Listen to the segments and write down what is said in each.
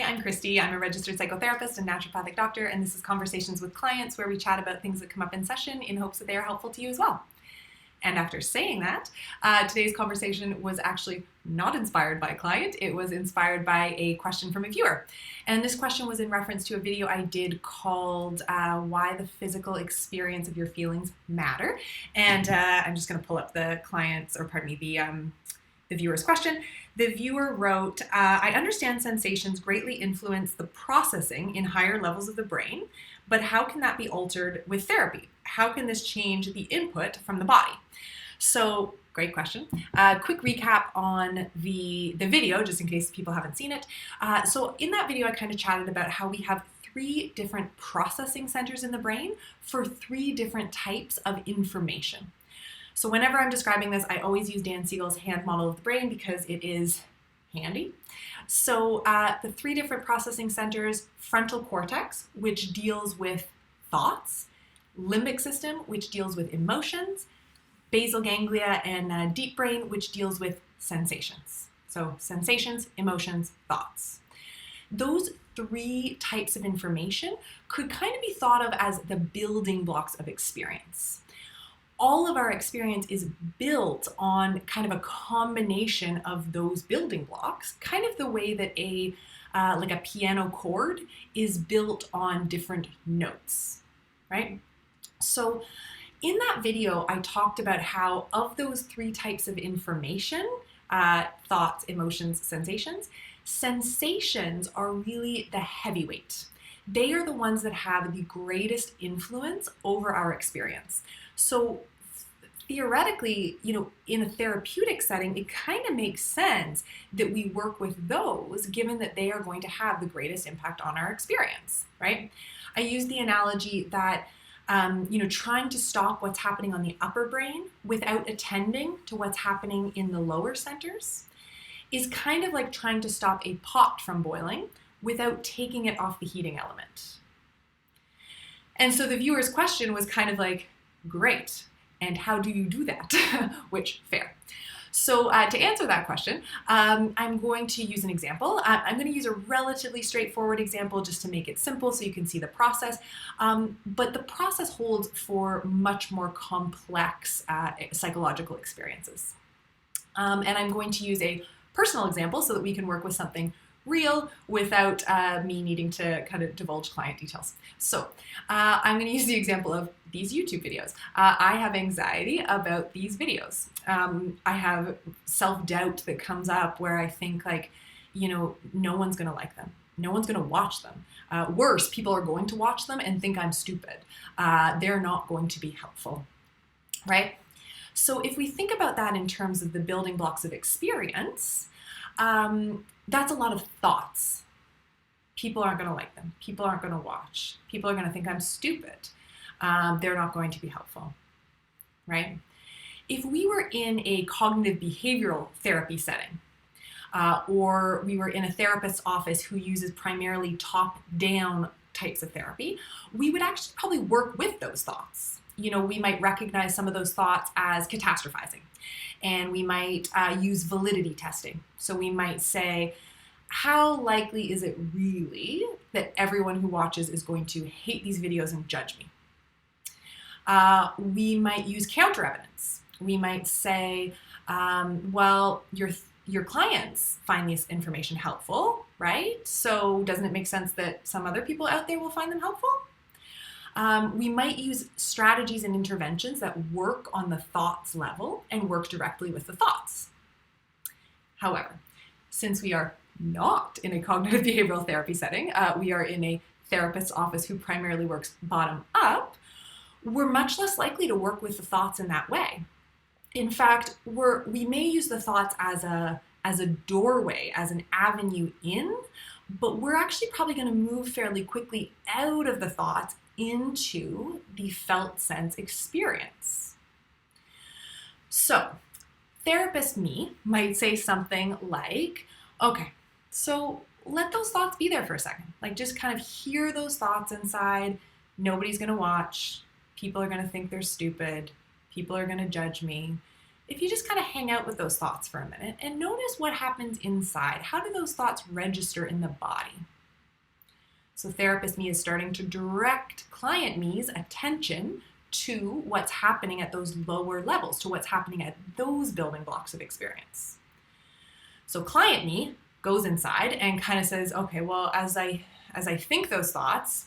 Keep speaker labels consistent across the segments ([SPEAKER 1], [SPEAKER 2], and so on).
[SPEAKER 1] I'm Krysti. I'm a registered psychotherapist and naturopathic doctor, and this is Conversations with Clients, where we chat about things that come up in session in hopes that they are helpful to you as well. And after saying that, today's conversation was actually not inspired by a client. It was inspired by a question from a viewer. And this question was in reference to a video I did called Why the Physical Experience of Your Feelings Matter. And I'm just going to pull up the viewer's question. The viewer wrote, I understand sensations greatly influence the processing in higher levels of the brain, but how can that be altered with therapy? How can this change the input from the body? So, great question. Quick recap on the video, just in case people haven't seen it. So in that video, I kind of chatted about how we have 3 different processing centers in the brain for 3 different types of information. So whenever I'm describing this, I always use Dan Siegel's hand model of the brain because it is handy. So the 3 different processing centers: frontal cortex, which deals with thoughts; limbic system, which deals with emotions; basal ganglia and deep brain, which deals with sensations. So sensations, emotions, thoughts. Those 3 types of information could kind of be thought of as the building blocks of experience. All of our experience is built on kind of a combination of those building blocks, kind of the way that like a piano chord is built on different notes, right? So in that video, I talked about how of those 3 types of information, thoughts, emotions, sensations are really the heavyweight. They are the ones that have the greatest influence over our experience. So theoretically, in a therapeutic setting, it kind of makes sense that we work with those, given that they are going to have the greatest impact on our experience, right? I use the analogy that, trying to stop what's happening on the upper brain without attending to what's happening in the lower centers is kind of like trying to stop a pot from boiling without taking it off the heating element. And so the viewer's question was kind of like, great, and how do you do that? Which, fair. So to answer that question, I'm going to use an example. I'm going to use a relatively straightforward example just to make it simple so you can see the process. But the process holds for much more complex psychological experiences. And I'm going to use a personal example so that we can work with something real without me needing to kind of divulge client details. So I'm going to use the example of these YouTube videos. I have anxiety about these videos. I have self-doubt that comes up where I think no one's going to like them. No one's going to watch them. Worse, people are going to watch them and think I'm stupid. They're not going to be helpful, right? So if we think about that in terms of the building blocks of experience, that's a lot of thoughts. People aren't going to like them. People aren't going to watch. People are going to think I'm stupid. They're not going to be helpful, right? If we were in a cognitive behavioral therapy setting, or we were in a therapist's office who uses primarily top-down types of therapy, we would actually probably work with those thoughts. We might recognize some of those thoughts as catastrophizing. And we might use validity testing. So we might say, how likely is it really that everyone who watches is going to hate these videos and judge me? We might use counter evidence. We might say, well, your clients find this information helpful, right? So doesn't it make sense that some other people out there will find them helpful? We might use strategies and interventions that work on the thoughts level and work directly with the thoughts. However, since we are not in a cognitive behavioral therapy setting, we are in a therapist's office who primarily works bottom up, we're much less likely to work with the thoughts in that way. In fact, we may use the thoughts as a doorway, as an avenue in, but we're actually probably going to move fairly quickly out of the thoughts into the felt sense experience. So, therapist me might say something like, okay, so let those thoughts be there for a second. Just kind of hear those thoughts inside. Nobody's going to watch. People are going to think they're stupid. People are going to judge me. If you just kind of hang out with those thoughts for a minute and notice what happens inside, how do those thoughts register in the body? So therapist me is starting to direct client me's attention to what's happening at those lower levels, to what's happening at those building blocks of experience. So client me goes inside and kind of says, okay, well, as I think those thoughts,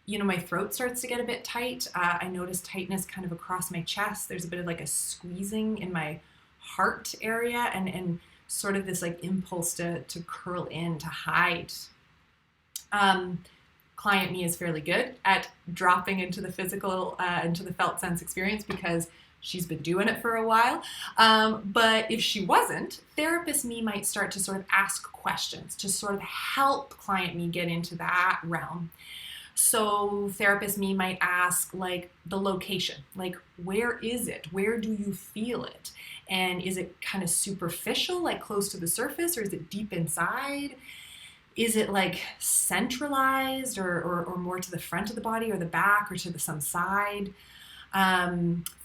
[SPEAKER 1] my throat starts to get a bit tight. I notice tightness kind of across my chest. There's a bit of like a squeezing in my heart area and sort of this like impulse to curl in, to hide. Client me is fairly good at dropping into the physical, into the felt sense experience because she's been doing it for a while. But if she wasn't, therapist me might start to sort of ask questions to sort of help client me get into that realm. So therapist me might ask like the location, like where is it? Where do you feel it? And is it kind of superficial, like close to the surface, or is it deep inside? Is it like centralized or more to the front of the body or the back or to some side?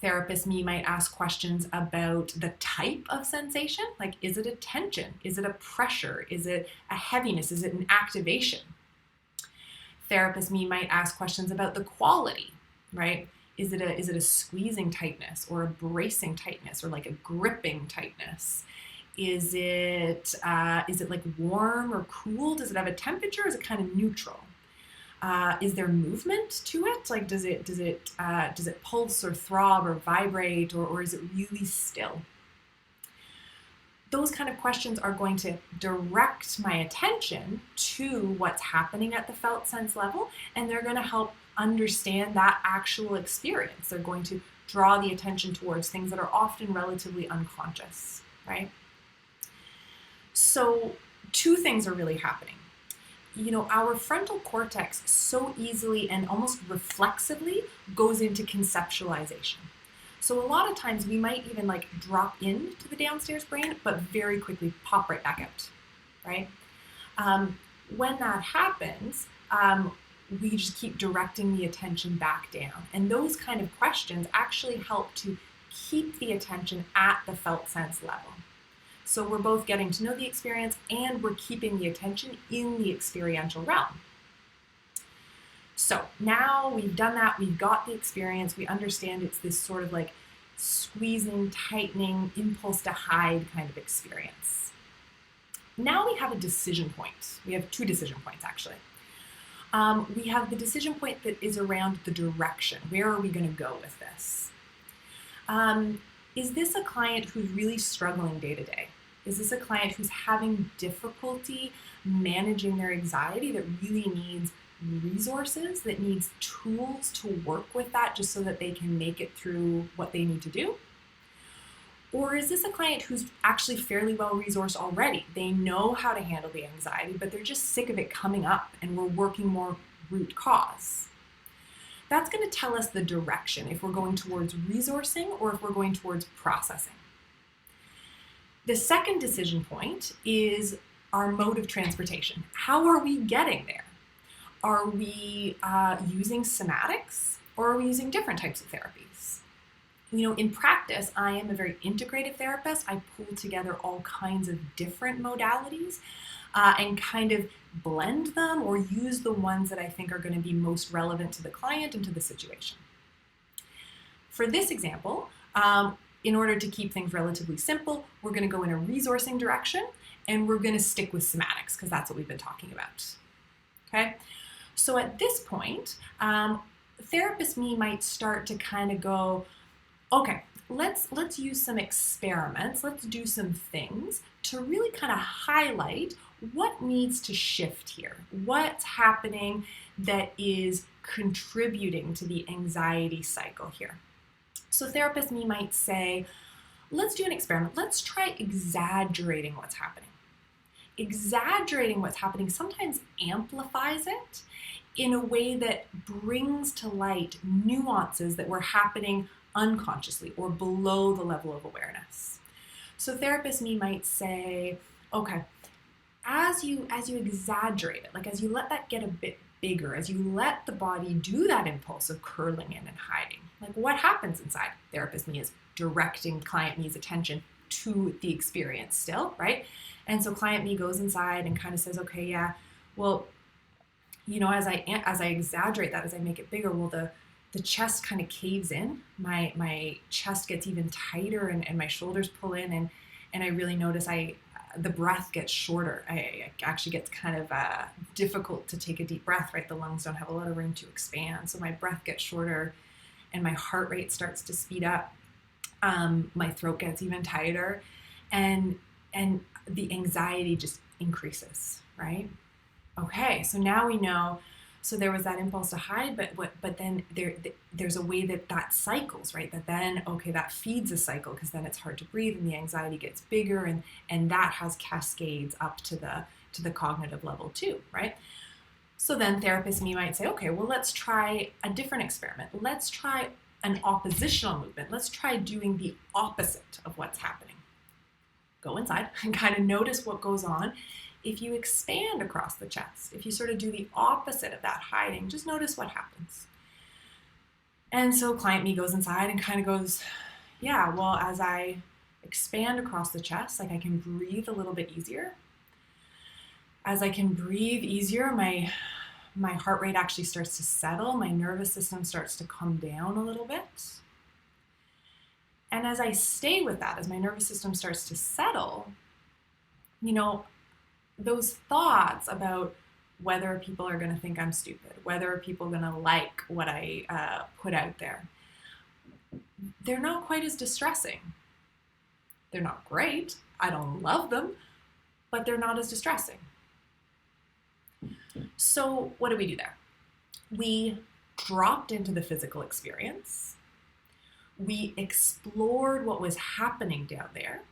[SPEAKER 1] Therapist me might ask questions about the type of sensation, like is it a tension? Is it a pressure? Is it a heaviness? Is it an activation? Therapist me might ask questions about the quality, right? Is it a squeezing tightness or a bracing tightness or like a gripping tightness? Is it like warm or cool? Does it have a temperature? Is it kind of neutral? Is there movement to it? Like does it pulse or throb or vibrate or is it really still? Those kind of questions are going to direct my attention to what's happening at the felt sense level, and they're going to help understand that actual experience. They're going to draw the attention towards things that are often relatively unconscious, right? So two things are really happening. Our frontal cortex so easily and almost reflexively goes into conceptualization. So a lot of times we might even like drop into the downstairs brain, but very quickly pop right back out, right? When that happens, we just keep directing the attention back down. And those kind of questions actually help to keep the attention at the felt sense level. So we're both getting to know the experience and we're keeping the attention in the experiential realm. So now we've done that, we've got the experience, we understand it's this sort of like squeezing, tightening, impulse to hide kind of experience. Now we have a decision point. We have two decision points actually. We have the decision point that is around the direction. Where are we going to go with this? Is this a client who's really struggling day to day? Is this a client who's having difficulty managing their anxiety that really needs resources, that needs tools to work with that just so that they can make it through what they need to do? Or is this a client who's actually fairly well resourced already? They know how to handle the anxiety, but they're just sick of it coming up and we're working more root cause. That's going to tell us the direction, if we're going towards resourcing or if we're going towards processing. The second decision point is our mode of transportation. How are we getting there? Are we using somatics or are we using different types of therapies? In practice, I am a very integrative therapist. I pull together all kinds of different modalities and kind of blend them or use the ones that I think are going to be most relevant to the client and to the situation. For this example, in order to keep things relatively simple, we're going to go in a resourcing direction and we're going to stick with somatics because that's what we've been talking about. Okay? So at this point, therapist me might start to kind of go, okay, let's use some experiments, let's do some things to really kind of highlight what needs to shift here, what's happening that is contributing to the anxiety cycle here. So therapist me might say, let's do an experiment, let's try exaggerating what's happening. Exaggerating what's happening sometimes amplifies it in a way that brings to light nuances that were happening unconsciously or below the level of awareness. So therapist me might say, okay, as you exaggerate it, like as you let that get a bit bigger, as you let the body do that impulse of curling in and hiding, like what happens inside? Therapist me is directing client me's attention to the experience still, right? And so client me goes inside and kind of says, okay, yeah, well, as I exaggerate that, as I make it bigger, well, the chest kind of caves in. My chest gets even tighter, and my shoulders pull in, and I really notice the breath gets shorter. It actually gets kind of difficult to take a deep breath, right? The lungs don't have a lot of room to expand. So my breath gets shorter and my heart rate starts to speed up. My throat gets even tighter, and the anxiety just increases, right? Okay, so now we know. So there was that impulse to hide, but then there's a way that cycles, right? That then, okay, that feeds a cycle, because then it's hard to breathe and the anxiety gets bigger, and that has cascades up to the cognitive level too, right? So then therapists and me might say, okay, well, let's try a different experiment. Let's try an oppositional movement. Let's try doing the opposite of what's happening. Go inside and kind of notice what goes on. If you expand across the chest, if you sort of do the opposite of that hiding, just notice what happens. And so client me goes inside and kind of goes, yeah, well, as I expand across the chest, like I can breathe a little bit easier. As I can breathe easier, my heart rate actually starts to settle. My nervous system starts to come down a little bit. And as I stay with that, as my nervous system starts to settle, those thoughts about whether people are going to think I'm stupid, whether people are going to like what I put out there, they're not quite as distressing. They're not great. I don't love them, but they're not as distressing. So what do we do there? We dropped into the physical experience. We explored what was happening down there.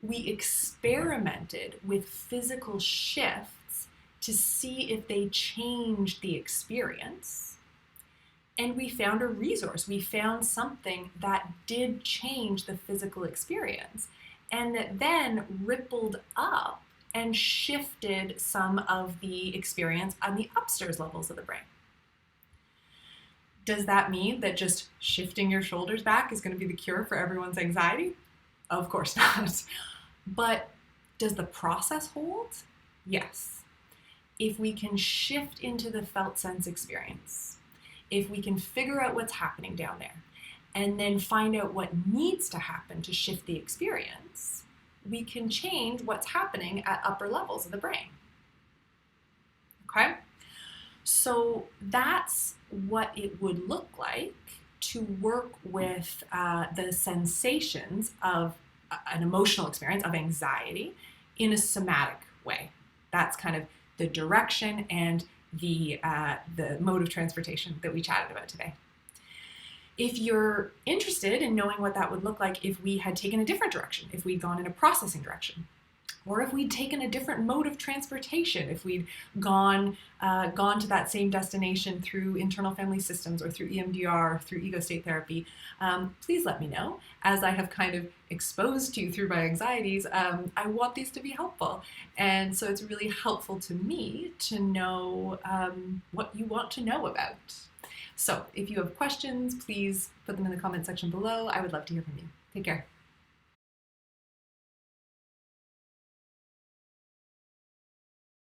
[SPEAKER 1] We experimented with physical shifts to see if they changed the experience. And we found a resource. We found something that did change the physical experience, and that then rippled up and shifted some of the experience on the upstairs levels of the brain. Does that mean that just shifting your shoulders back is going to be the cure for everyone's anxiety? Of course not. But does the process hold? Yes. If we can shift into the felt sense experience, if we can figure out what's happening down there, and then find out what needs to happen to shift the experience, we can change what's happening at upper levels of the brain. Okay? So that's what it would look like to work with the sensations of an emotional experience of anxiety in a somatic way. That's kind of the direction and the mode of transportation that we chatted about today. If you're interested in knowing what that would look like if we had taken a different direction, if we'd gone in a processing direction, or if we'd taken a different mode of transportation, if we'd gone to that same destination through internal family systems or through EMDR, through ego state therapy, please let me know. As I have kind of exposed you through my anxieties, I want these to be helpful. And so it's really helpful to me to know what you want to know about. So if you have questions, please put them in the comment section below. I would love to hear from you. Take care.